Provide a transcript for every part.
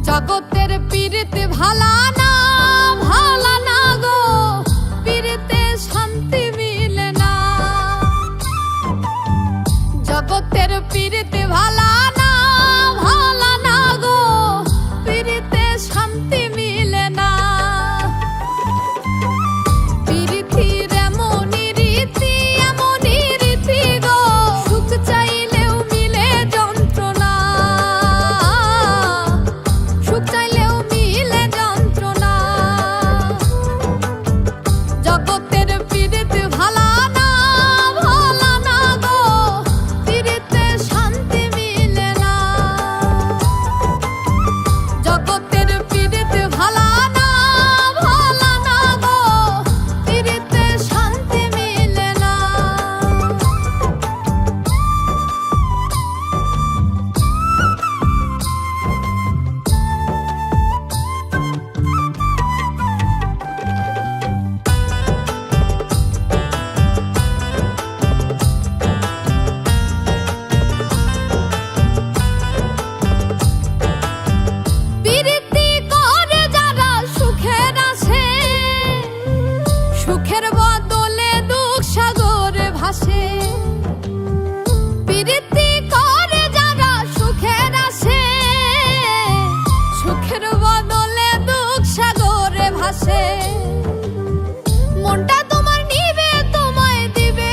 জগতের পীড়িত ভালা না গো, পীড়িতে শান্তি মিলে না। জগতের পীড়িত ভালা না গো, পীড়িতে শান্তি মিলে না। পীড়িতির এমনই রীতি গো, সুখ চাইলেও মিলে যন্ত্রণা, সুখ চাইলেও মিলে যন্ত্রণা। জগতের পীড়িত ভালা না গো, পীড়িতে শান্তি মিলে না। জগতের পীড়িত ভালা না গো, পীড়িতে শান্তি মিলে না। পীড়িতি করে যারা সুখের আসে, সুখের বদলে দুঃখ সাগরে ভাসে। পীড়িতি করে যারা সুখের আসে, সুখের বদলে দুঃখ সাগরে ভাসে। মনটা তোমার নিবে, তোমায় দিবে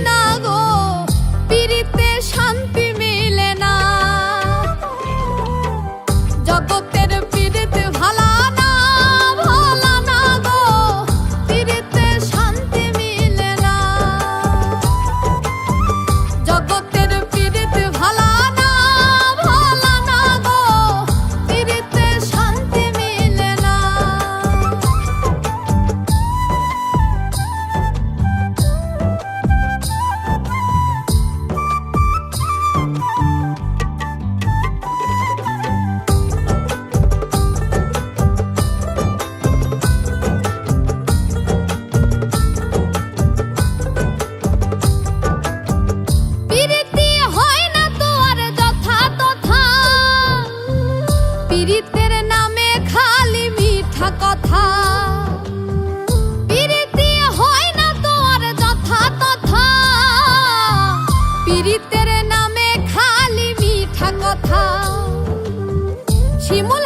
না গো, পীড়িতে শান্তি মিলে না। জগতের পীড়িত ভালা না গো, পীড়িতে শান্তি মিলে না। জগতের পীড়িত ভালা না গো, পীড়িতে শান্তি মিলে না। পীড়িতি হয় না তো আর যথা তথা, পীড়িতের নামে খালি মিঠা কথা। পীড়িতি হয় না তো আর যথা তথা, পীড়িতের নামে খালি মিঠা কথা। শিমুল